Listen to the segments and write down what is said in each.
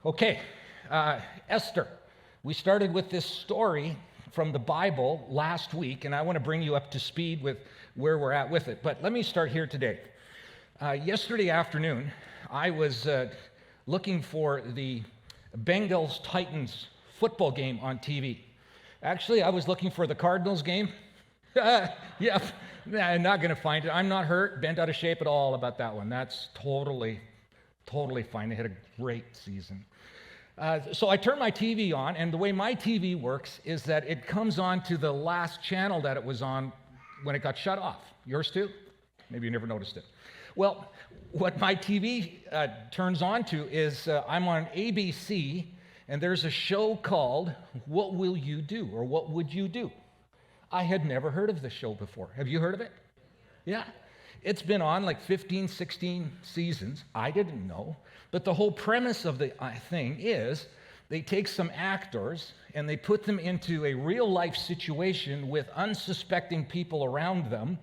Okay, Esther. We started with this story from the Bible last week, and I want to bring you up to speed with where we're at with it. But let me start here today. Yesterday afternoon, I was looking for the Bengals-Titans football game on TV. Actually, I was looking for the Cardinals game. Yeah, I'm not going to find it. I'm not hurt, bent out of shape at all about that one. That's totally fine. They had a great season. So I turned my TV on, and the way my TV works is that it comes on to the last channel that it was on when it got shut off. Yours too? Maybe you never noticed it. Well, what my TV turns on to is I'm on ABC, and there's a show called What Will You Do? Or What Would You Do? I had never heard of this show before. Have you heard of it? Yeah. It's been on like 15, 16 seasons. I didn't know. But the whole premise of the thing is they take some actors and they put them into a real life situation with unsuspecting people around them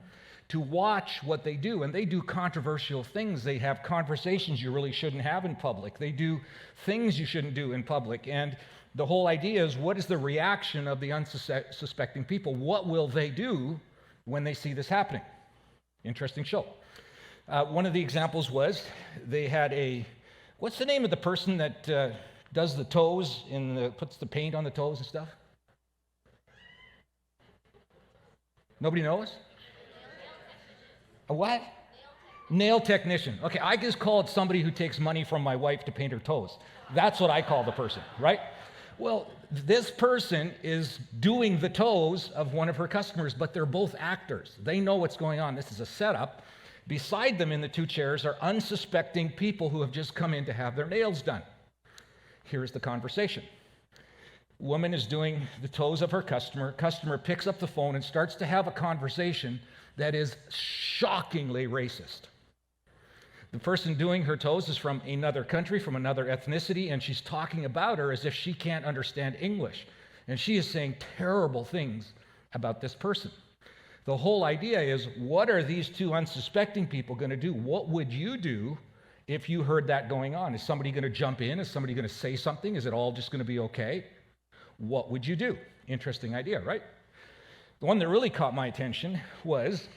to watch what they do. And they do controversial things. They have conversations you really shouldn't have in public. They do things you shouldn't do in public. And the whole idea is, what is the reaction of the unsuspecting people? What will they do when they see this happening? Interesting show. One of the examples was they had what's the name of the person that does the toes puts the paint on the toes and stuff? Nobody knows? A what? Nail technician. Okay, I just call it somebody who takes money from my wife to paint her toes. That's what I call the person, right? Well, this person is doing the toes of one of her customers, but they're both actors. They know what's going on. This is a setup. Beside them in the two chairs are unsuspecting people who have just come in to have their nails done. Here's the conversation. Woman is doing the toes of her customer. Customer picks up the phone and starts to have a conversation that is shockingly racist. The person doing her toes is from another country, from another ethnicity, and she's talking about her as if she can't understand English. And she is saying terrible things about this person. The whole idea is, what are these two unsuspecting people going to do? What would you do if you heard that going on? Is somebody going to jump in? Is somebody going to say something? Is it all just going to be okay? What would you do? Interesting idea, right? The one that really caught my attention was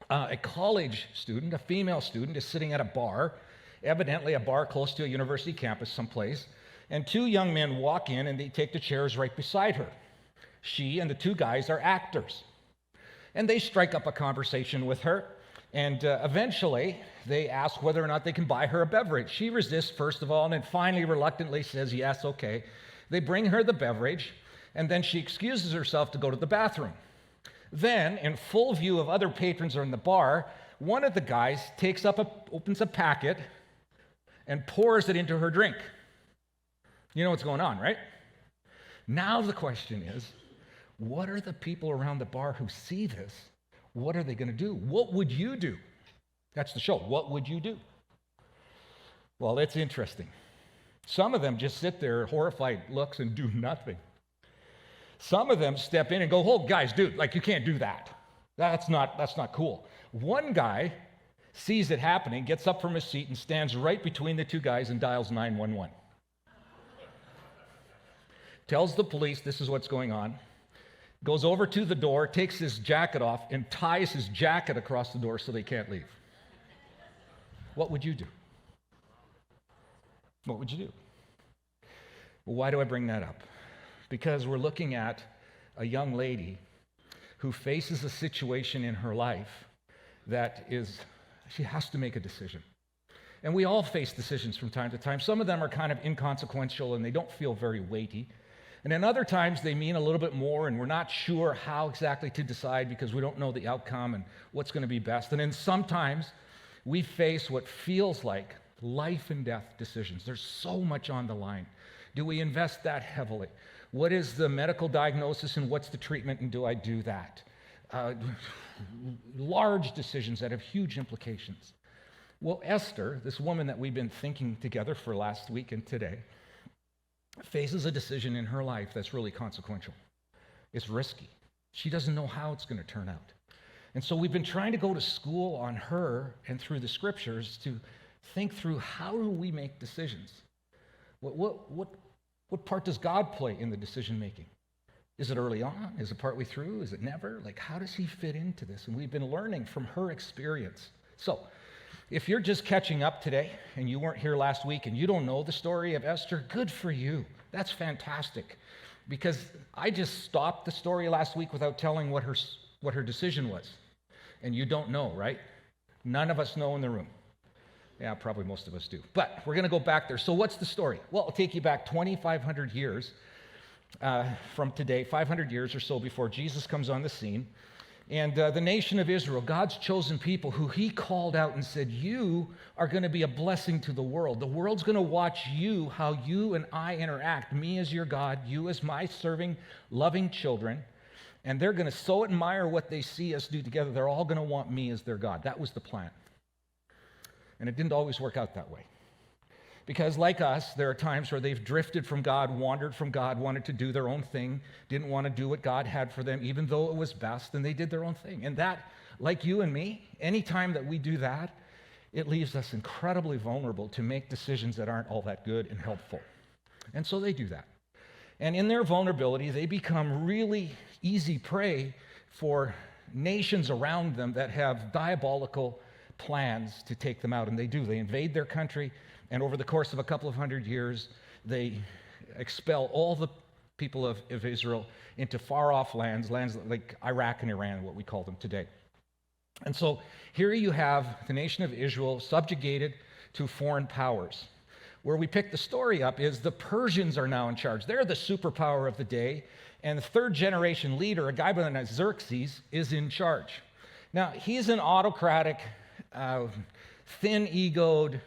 a college student, a female student, is sitting at a bar, evidently a bar close to a university campus someplace, and two young men walk in and they take the chairs right beside her. She and the two guys are actors. And they strike up a conversation with her, and eventually they ask whether or not they can buy her a beverage. She resists, first of all, and then finally reluctantly says, yes, okay. They bring her the beverage, and then she excuses herself to go to the bathroom. Then, in full view of other patrons in the bar, one of the guys opens a packet and pours it into her drink. You know what's going on, right? Now the question is, what are the people around the bar who see this? What are they going to do? What would you do? That's the show. What would you do? Well, it's interesting. Some of them just sit there, horrified looks, and do nothing. Some of them step in and go, oh, guys, dude, like, you can't do that. That's not cool. One guy sees it happening, gets up from his seat, and stands right between the two guys and dials 911. Tells the police this is what's going on. Goes over to the door, takes his jacket off, and ties his jacket across the door so they can't leave. What would you do? What would you do? Well, why do I bring that up? Because we're looking at a young lady who faces a situation in her life that she has to make a decision. And we all face decisions from time to time. Some of them are kind of inconsequential and they don't feel very weighty. And then other times they mean a little bit more, and we're not sure how exactly to decide because we don't know the outcome and what's going to be best. And then sometimes we face what feels like life and death decisions. There's so much on the line. Do we invest that heavily? What is the medical diagnosis and what's the treatment, and do I do that? Large decisions that have huge implications. Well, Esther, this woman that we've been thinking together for last week and today, faces a decision in her life that's really consequential. It's risky. She doesn't know how it's going to turn out. And so we've been trying to go to school on her and through the scriptures to think through, how do we make decisions? What part does God play in the decision making? Is it early on? Is it partway through? Is it never? Like, how does he fit into this? And we've been learning from her experience. So, if you're just catching up today and you weren't here last week and you don't know the story of Esther, good for you. That's fantastic. Because I just stopped the story last week without telling what her decision was. And you don't know, right? None of us know in the room. Yeah, probably most of us do. But we're going to go back there. So what's the story? Well, I'll take you back 2,500 years from today, 500 years or so before Jesus comes on the scene. And the nation of Israel, God's chosen people who he called out and said, you are going to be a blessing to the world. The world's going to watch you, how you and I interact, me as your God, you as my serving, loving children. And they're going to so admire what they see us do together, they're all going to want me as their God. That was the plan. And it didn't always work out that way. Because like us, there are times where they've drifted from God, wandered from God, wanted to do their own thing, didn't want to do what God had for them, even though it was best, and they did their own thing. And that, like you and me, anytime that we do that, it leaves us incredibly vulnerable to make decisions that aren't all that good and helpful. And so they do that. And in their vulnerability, they become really easy prey for nations around them that have diabolical plans to take them out. And they do. They invade their country. And over the course of a couple of hundred years, they expel all the people of Israel into far-off lands like Iraq and Iran, what we call them today. And so here you have the nation of Israel subjugated to foreign powers. Where we pick the story up is the Persians are now in charge. They're the superpower of the day. And the third-generation leader, a guy by the name of Xerxes, is in charge. Now, he's an autocratic, thin-egoed,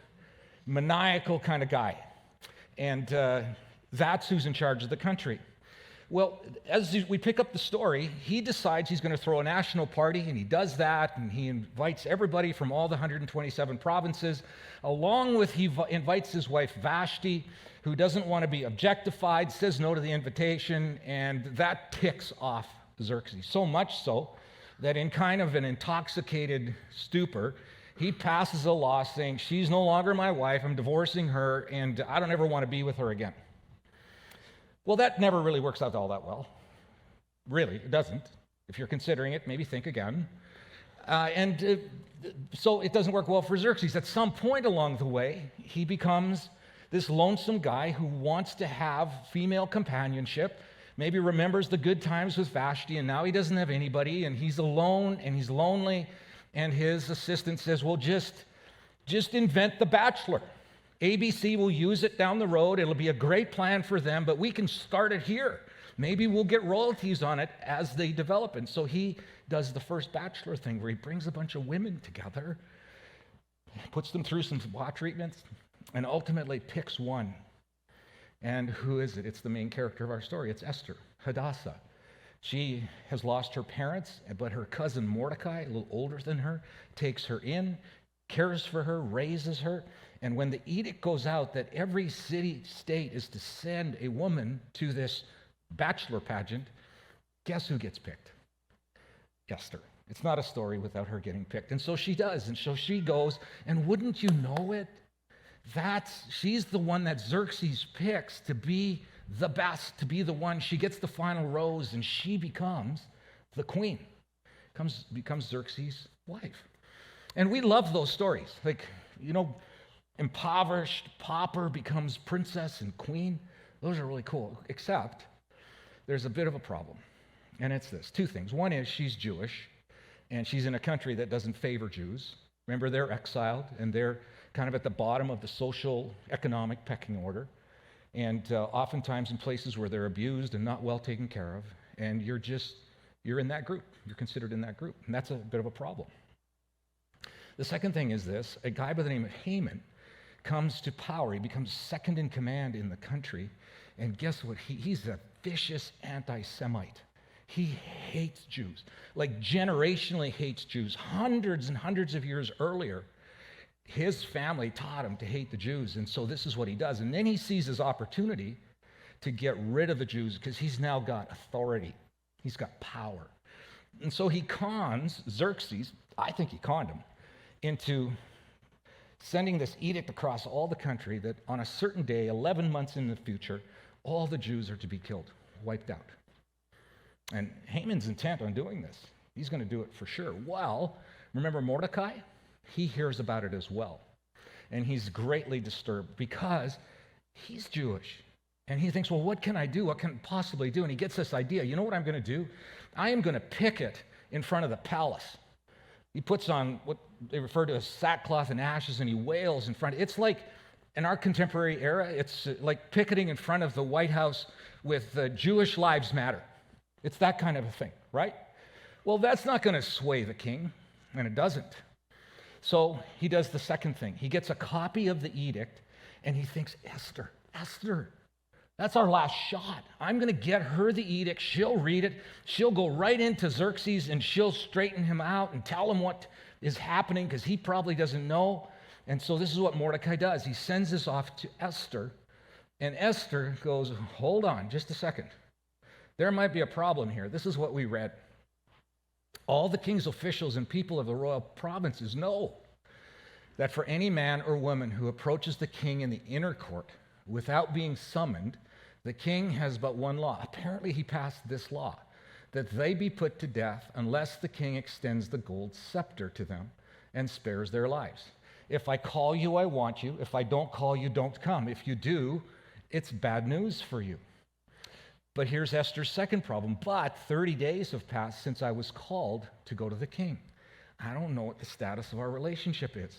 maniacal kind of guy. And that's who's in charge of the country. Well, as we pick up the story, he decides he's going to throw a national party, and he does that, and he invites everybody from all the 127 provinces, along with he invites his wife Vashti, who doesn't want to be objectified, says no to the invitation, and that ticks off Xerxes. So much so that in kind of an intoxicated stupor, he passes a law saying, she's no longer my wife, I'm divorcing her, and I don't ever want to be with her again. Well, that never really works out all that well. Really, it doesn't. If you're considering it, maybe think again. So it doesn't work well for Xerxes. At some point along the way, he becomes this lonesome guy who wants to have female companionship, maybe remembers the good times with Vashti, and now he doesn't have anybody, and he's alone, and he's lonely. And his assistant says, well, just invent The Bachelor. ABC will use it down the road. It'll be a great plan for them, but we can start it here. Maybe we'll get royalties on it as they develop. And so he does the first Bachelor thing where he brings a bunch of women together, puts them through some spa treatments, and ultimately picks one. And who is it? It's the main character of our story. It's Esther, Hadassah. She has lost her parents, but her cousin Mordecai, a little older than her, takes her in, cares for her, raises her. And when the edict goes out that every city-state is to send a woman to this bachelor pageant, guess who gets picked? Esther. It's not a story without her getting picked. And so she does. And so she goes, and wouldn't you know it? She's the one that Xerxes picks to be the best, to be the one. She gets the final rose, and she becomes the queen, becomes Xerxes' wife. And we love those stories. Like, impoverished pauper becomes princess and queen. Those are really cool, except there's a bit of a problem. And it's this, two things. One is she's Jewish, and she's in a country that doesn't favor Jews. Remember, they're exiled, and they're kind of at the bottom of the social, economic pecking order. And oftentimes in places where they're abused and not well taken care of, and you're in that group. You're considered in that group, and that's a bit of a problem. The second thing is this: a guy by the name of Haman comes to power. He becomes second in command in the country, and guess what? He's a vicious anti-Semite. He hates Jews, like generationally hates Jews. Hundreds and hundreds of years earlier, his family taught him to hate the Jews, and so this is what he does. And then he sees his opportunity to get rid of the Jews because he's now got authority. He's got power. And so he cons Xerxes, I think he conned him, into sending this edict across all the country that on a certain day, 11 months in the future, all the Jews are to be killed, wiped out. And Haman's intent on doing this. He's going to do it for sure. Well, remember Mordecai? He hears about it as well. And he's greatly disturbed because he's Jewish. And he thinks, well, what can I do? What can I possibly do? And he gets this idea. You know what I'm going to do? I am going to picket in front of the palace. He puts on what they refer to as sackcloth and ashes, and he wails in front. It's like, in our contemporary era, it's like picketing in front of the White House with Jewish Lives Matter. It's that kind of a thing, right? Well, that's not going to sway the king, and it doesn't. So he does the second thing. He gets a copy of the edict, and he thinks, Esther, that's our last shot. I'm going to get her the edict. She'll read it. She'll go right into Xerxes, and she'll straighten him out and tell him what is happening because he probably doesn't know. And so this is what Mordecai does. He sends this off to Esther, and Esther goes, hold on just a second. There might be a problem here. This is what we read. All the king's officials and people of the royal provinces know that for any man or woman who approaches the king in the inner court without being summoned, the king has but one law. Apparently, he passed this law, that they be put to death unless the king extends the gold scepter to them and spares their lives. If I call you, I want you. If I don't call you, don't come. If you do, it's bad news for you. But here's Esther's second problem. But 30 days have passed since I was called to go to the king. I don't know what the status of our relationship is.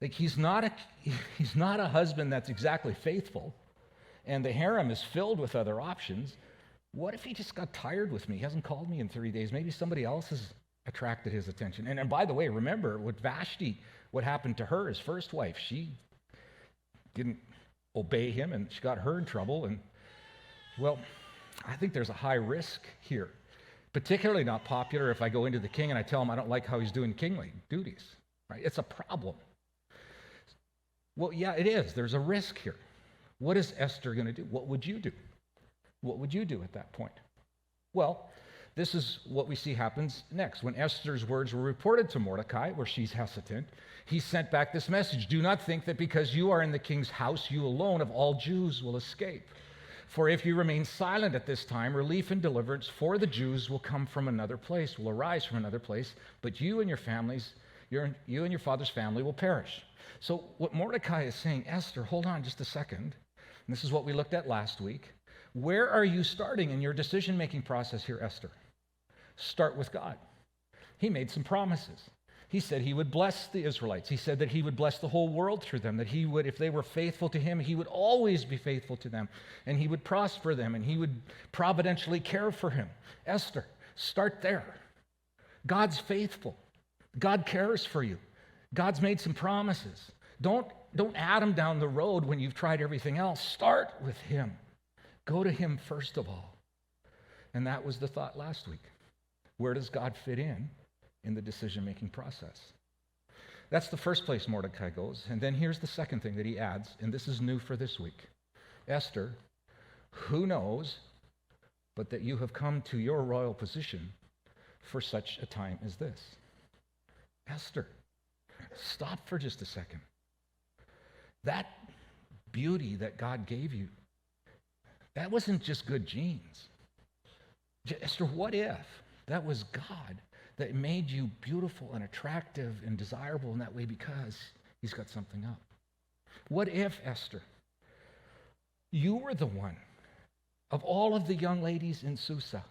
Like, he's not a husband that's exactly faithful, and the harem is filled with other options. What if he just got tired with me? He hasn't called me in 30 days. Maybe somebody else has attracted his attention. And by the way, remember with Vashti, what happened to her, his first wife. She didn't obey him, and she got her in trouble. And, well, I think there's a high risk here. Particularly not popular if I go into the king and I tell him I don't like how he's doing kingly duties. Right? It's a problem. Well, yeah, it is. There's a risk here. What is Esther going to do? What would you do? What would you do at that point? Well, this is what we see happens next. When Esther's words were reported to Mordecai, where she's hesitant, he sent back this message. Do not think that because you are in the king's house, you alone of all Jews will escape. For if you remain silent at this time, relief and deliverance for the Jews will come from another place, will arise from another place, but you and your families, you and your father's family will perish. So what Mordecai is saying, Esther, hold on just a second. And this is what we looked at last week. Where are you starting in your decision-making process here, Esther? Start with God. He made some promises. He said he would bless the Israelites. He said that he would bless the whole world through them, that he would, if they were faithful to him, he would always be faithful to them, and he would prosper them, and he would providentially care for him. Esther, start there. God's faithful. God cares for you. God's made some promises. Don't add him down the road when you've tried everything else. Start with him. Go to him first of all. And that was the thought last week. Where does God fit in the decision-making process? That's the first place Mordecai goes. And then here's the second thing that he adds, and this is new for this week. Esther, who knows but that you have come to your royal position for such a time as this? Esther, stop for just a second. That beauty that God gave you, that wasn't just good genes. Esther, what if that was God that made you beautiful and attractive and desirable in that way because he's got something up? What if, Esther, you were the one of all of the young ladies in Susa,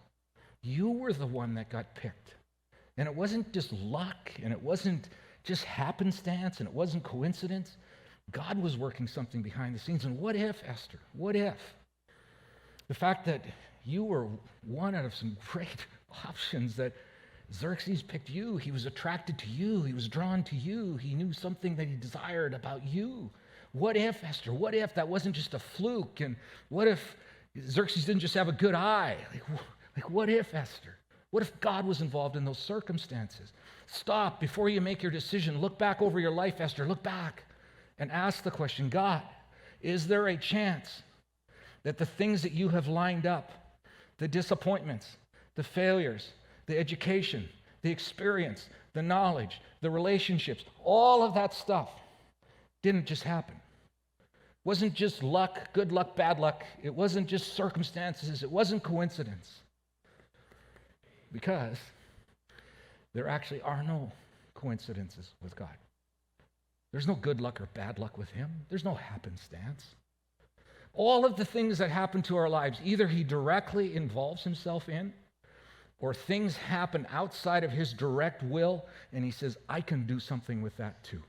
you were the one that got picked? And it wasn't just luck, and it wasn't just happenstance, and it wasn't coincidence. God was working something behind the scenes. And what if, Esther, what if the fact that you were one out of some great options, that Xerxes picked you, he was attracted to you, he was drawn to you, he knew something that he desired about you? What if, Esther, what if that wasn't just a fluke? And what if Xerxes didn't just have a good eye? Like what if, Esther? What if God was involved in those circumstances? Stop before you make your decision. Look back over your life, Esther. Look back and ask the question, God, is there a chance that the things that you have lined up, the disappointments, the failures, the education, the experience, the knowledge, the relationships, all of that stuff, didn't just happen. It wasn't just luck, good luck, bad luck. It wasn't just circumstances. It wasn't coincidence. Because there actually are no coincidences with God. There's no good luck or bad luck with him. There's no happenstance. All of the things that happen to our lives, either he directly involves himself in, or things happen outside of his direct will, and he says, I can do something with that too.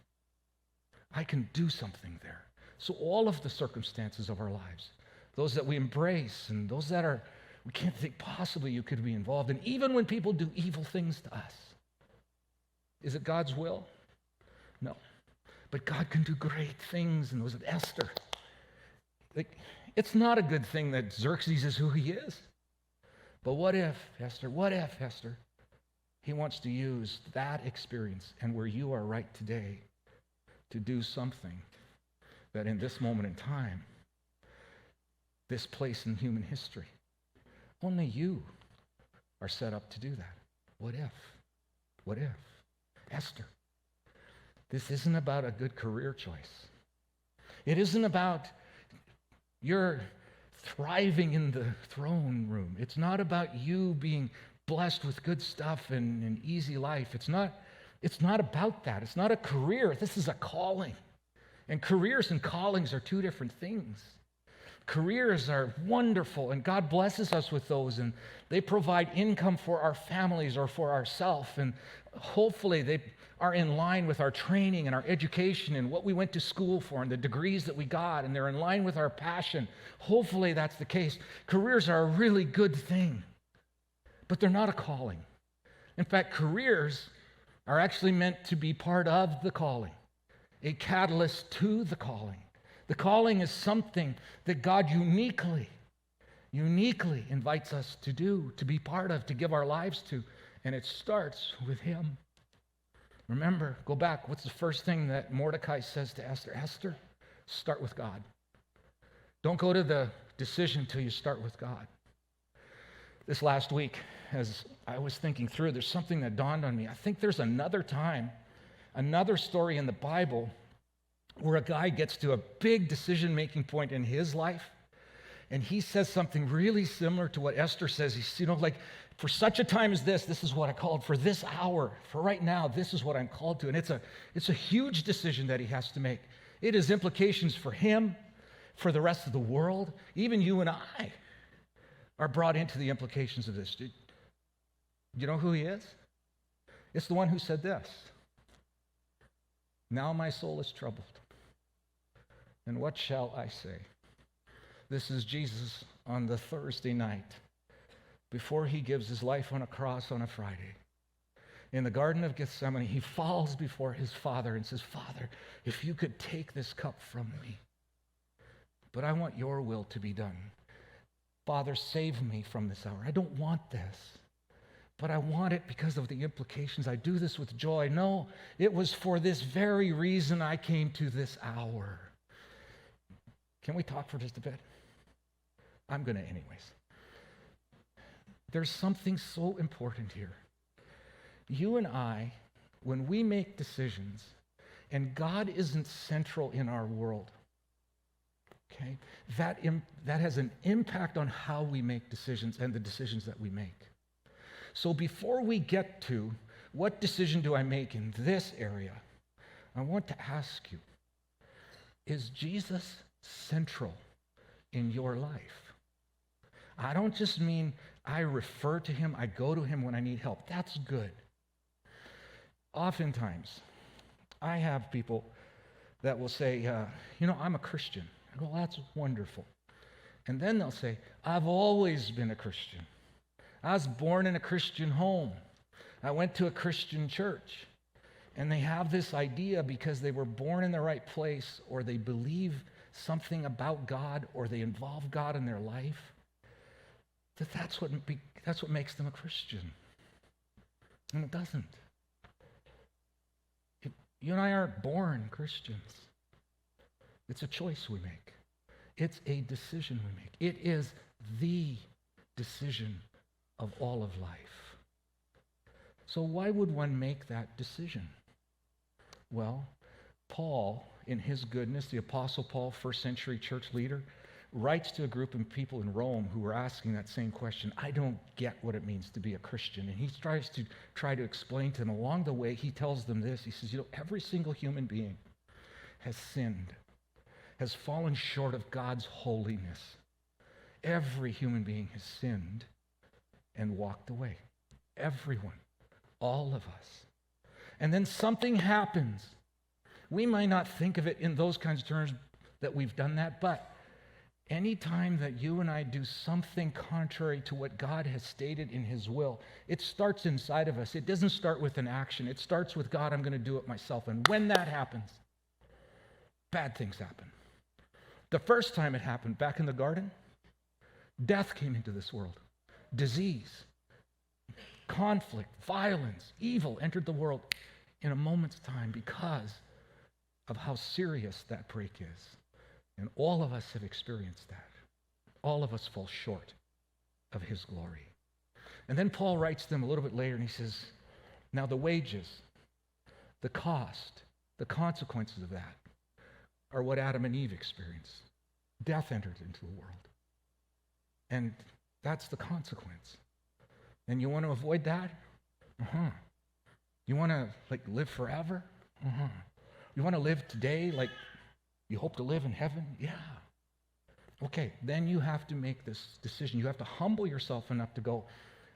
I can do something there. So all of the circumstances of our lives, those that we embrace and those that we can't think possibly you could be involved in, even when people do evil things to us. Is it God's will? No. But God can do great things, and was it Esther? It's not a good thing that Xerxes is who he is. But what if, Esther, he wants to use that experience and where you are right today to do something that in this moment in time, this place in human history, only you are set up to do that. What if? What if? Esther, this isn't about a good career choice. It isn't about your thriving in the throne room. It's not about you being blessed with good stuff and an easy life. It's not about that. It's not a career. This is a calling. And careers and callings are two different things. Careers are wonderful, and God blesses us with those, and they provide income for our families or for ourselves, and hopefully they are in line with our training and our education and what we went to school for and the degrees that we got, and they're in line with our passion. Hopefully that's the case. Careers are a really good thing, but they're not a calling. In fact, careers are actually meant to be part of the calling, a catalyst to the calling. The calling is something that God uniquely invites us to do, to be part of, to give our lives to, and it starts with him. Remember, go back, what's the first thing that Mordecai says to Esther? Esther, start with God. Don't go to the decision until you start with God. This last week, as I was thinking through, there's something that dawned on me. I think there's another time, another story in the Bible where a guy gets to a big decision-making point in his life, and he says something really similar to what Esther says. He's, like, for such a time as this is what I called for this hour. For right now, this is what I'm called to. And it's a huge decision that he has to make. It has implications for him, for the rest of the world. Even you and I are brought into the implications of this. Do you know who he is? It's the one who said this. Now my soul is troubled. And what shall I say? This is Jesus on the Thursday night before he gives his life on a cross on a Friday. In the Garden of Gethsemane, he falls before his Father and says, Father, if you could take this cup from me, but I want your will to be done. Father, save me from this hour. I don't want this, but I want it because of the implications. I do this with joy. No, it was for this very reason I came to this hour. Can we talk for just a bit? I'm going to anyways. There's something so important here. You and I, when we make decisions, and God isn't central in our world, okay, that has an impact on how we make decisions and the decisions that we make. So before we get to what decision do I make in this area, I want to ask you, is Jesus central in your life? I don't just mean I refer to him, I go to him when I need help. That's good. Oftentimes, I have people that will say, I'm a Christian. I go, well, that's wonderful. And then they'll say, I've always been a Christian. I was born in a Christian home. I went to a Christian church. And they have this idea because they were born in the right place, or they believe something about God, or they involve God in their life, that's what makes them a Christian. And it doesn't. You and I aren't born Christians. It's a choice we make. It's a decision we make. It is the decision of all of life. So why would one make that decision? Well, Paul in his goodness, the Apostle Paul, first century church leader, writes to a group of people in Rome who were asking that same question. I don't get what it means to be a Christian. And he tries to explain to them. Along the way, he tells them this. He says, every single human being has sinned, has fallen short of God's holiness. Every human being has sinned and walked away. Everyone, all of us. And then something happens. We might not think of it in those kinds of terms that we've done that, but anytime that you and I do something contrary to what God has stated in his will, it starts inside of us. It doesn't start with an action. It starts with, God, I'm going to do it myself. And when that happens, bad things happen. The first time it happened, back in the garden, death came into this world. Disease, conflict, violence, evil entered the world in a moment's time because of how serious that break is. And all of us have experienced that. All of us fall short of his glory. And then Paul writes to them a little bit later, and he says, now the wages, the cost, the consequences of that are what Adam and Eve experienced. Death entered into the world. And that's the consequence. And you want to avoid that? You want to live forever? You want to live today like you hope to live in heaven? Yeah. Okay, then you have to make this decision. You have to humble yourself enough to go,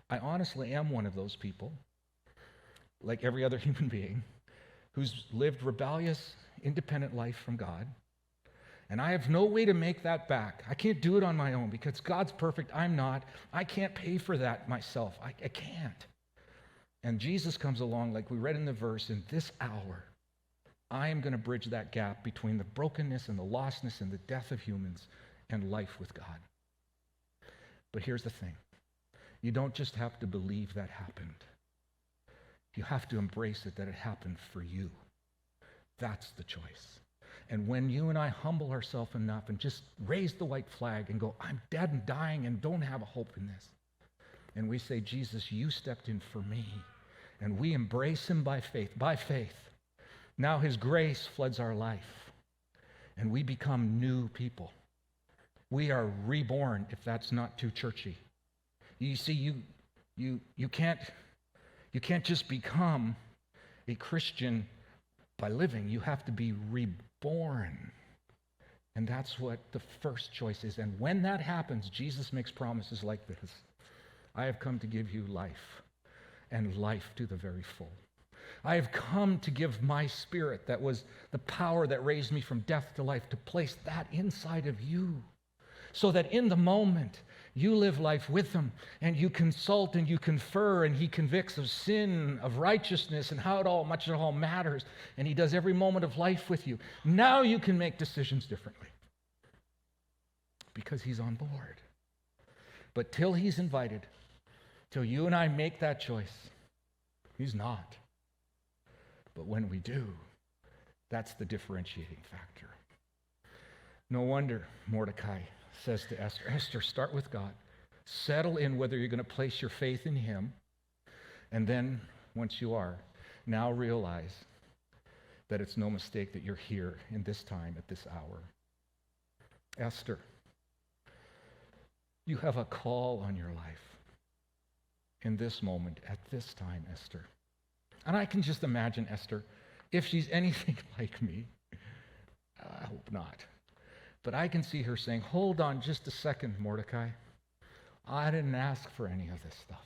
I honestly am one of those people, like every other human being, who's lived rebellious, independent life from God. And I have no way to make that back. I can't do it on my own because God's perfect. I'm not. I can't pay for that myself. I can't. And Jesus comes along, like we read in the verse, in this hour, I am going to bridge that gap between the brokenness and the lostness and the death of humans and life with God. But here's the thing. You don't just have to believe that happened. You have to embrace it, that it happened for you. That's the choice. And when you and I humble ourselves enough and just raise the white flag and go, I'm dead and dying and don't have a hope in this. And we say, Jesus, you stepped in for me. And we embrace him by faith. By faith. Now his grace floods our life. And we become new people. We are reborn, if that's not too churchy. You see, you can't just become a Christian by living. You have to be reborn. And that's what the first choice is. And when that happens, Jesus makes promises like this. I have come to give you life, and life to the very full. I have come to give my spirit, that was the power that raised me from death to life, to place that inside of you, so that in the moment you live life with him, and you consult and you confer, and he convicts of sin, of righteousness, and how much it all matters, and he does every moment of life with you. Now you can make decisions differently because he's on board. But till he's invited, till you and I make that choice, he's not. But when we do, that's the differentiating factor. No wonder Mordecai says to Esther, Esther, start with God. Settle in whether you're going to place your faith in him. And then, once you are, now realize that it's no mistake that you're here in this time, at this hour. Esther, you have a call on your life in this moment, at this time, Esther. And I can just imagine Esther, if she's anything like me, I hope not, but I can see her saying, hold on just a second, Mordecai. I didn't ask for any of this stuff.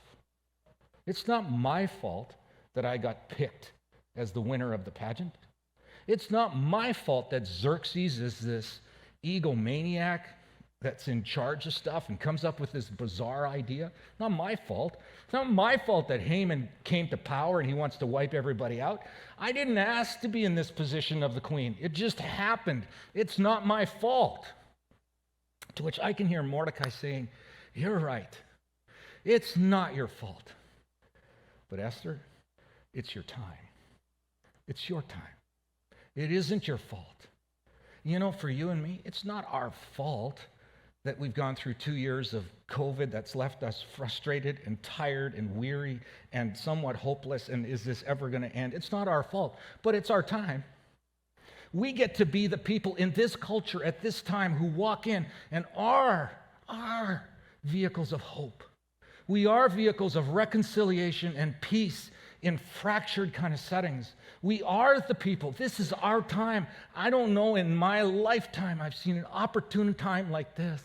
It's not my fault that I got picked as the winner of the pageant. It's not my fault that Xerxes is this egomaniac that's in charge of stuff and comes up with this bizarre idea. Not my fault. It's not my fault that Haman came to power and he wants to wipe everybody out. I didn't ask to be in this position of the queen. It just happened. It's not my fault. To which I can hear Mordecai saying, you're right. It's not your fault. But Esther, it's your time. It's your time. It isn't your fault. You know, for you and me, it's not our fault that we've gone through 2 years of COVID that's left us frustrated and tired and weary and somewhat hopeless, and is this ever going to end? It's not our fault, but it's our time. We get to be the people in this culture at this time who walk in and are vehicles of hope. We are vehicles of reconciliation and peace in fractured kind of settings. We are the people. This is our time. I don't know in my lifetime I've seen an opportune time like this,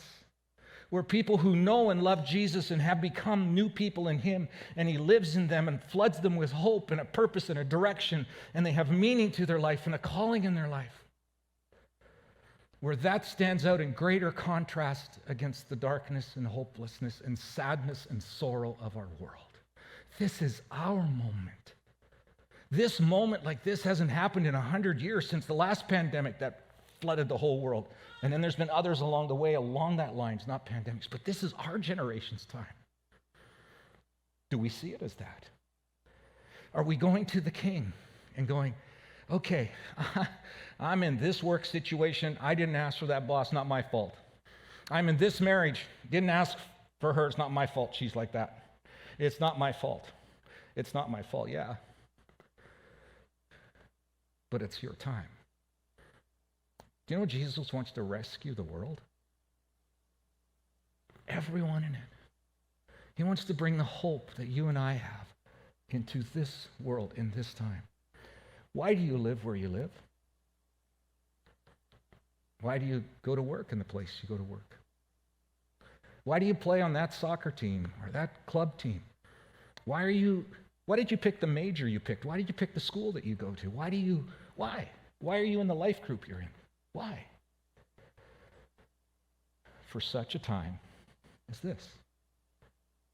where people who know and love Jesus and have become new people in him, and he lives in them and floods them with hope and a purpose and a direction, and they have meaning to their life and a calling in their life, where that stands out in greater contrast against the darkness and hopelessness and sadness and sorrow of our world. This is our moment. This moment like this hasn't happened in 100 years since the last pandemic that flooded the whole world. And then there's been others along the way, along that line, not pandemics, but this is our generation's time. Do we see it as that? Are we going to the King and going, okay, I'm in this work situation. I didn't ask for that boss, not my fault. I'm in this marriage. Didn't ask for her. It's not my fault she's like that. It's not my fault. It's not my fault, yeah. But it's your time. Do you know Jesus wants to rescue the world? Everyone in it. He wants to bring the hope that you and I have into this world in this time. Why do you live where you live? Why do you go to work in the place you go to work? Why do you play on that soccer team or that club team? Why did you pick the major you picked? Why did you pick the school that you go to? Why? Why are you in the life group you're in? Why? For such a time as this.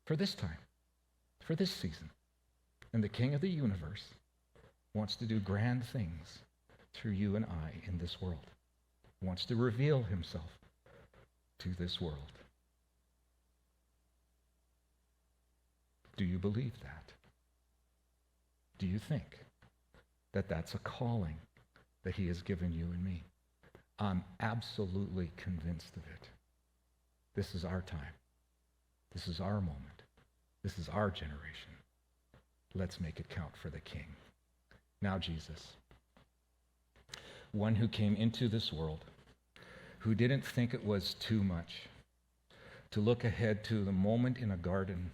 For this time. For this season. And the King of the universe wants to do grand things through you and I in this world. He wants to reveal himself to this world. Do you believe that? Do you think that that's a calling that he has given you and me? I'm absolutely convinced of it. This is our time. This is our moment. This is our generation. Let's make it count for the King. Now Jesus, one who came into this world, who didn't think it was too much to look ahead to the moment in a garden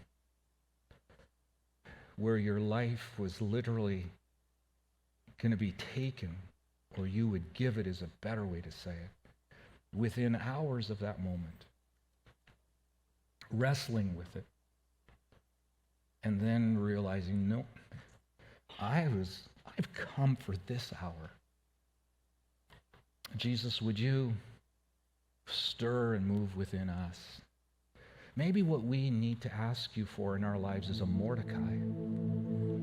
where your life was literally going to be taken, or you would give it is a better way to say it, within hours of that moment, wrestling with it, and then realizing, no, I've come for this hour. Jesus, would you stir and move within us? Maybe what we need to ask you for in our lives is a Mordecai,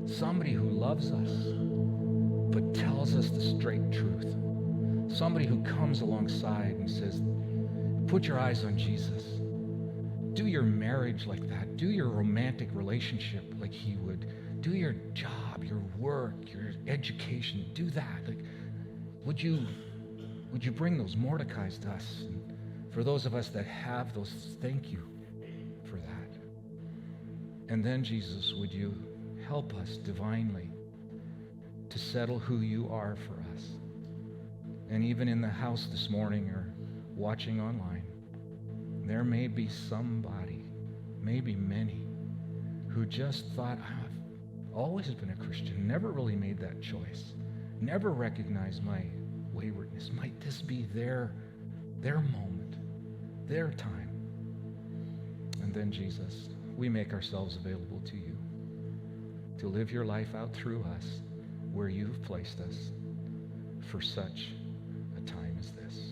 somebody who loves us but tells us the straight truth, somebody who comes alongside and says, put your eyes on Jesus. Do your marriage like that. Do your romantic relationship like he would. Do your job, your work, your education. Do that. Like, would you bring those Mordecais to us? And for those of us that have those, thank you for that. And then, Jesus, would you help us divinely to settle who you are for us? And even in the house this morning or watching online, there may be somebody, maybe many, who just thought, I've always been a Christian, never really made that choice, never recognized my waywardness. Might this be their moment, their time? And then, Jesus, we make ourselves available to you to live your life out through us where you've placed us for such a time as this.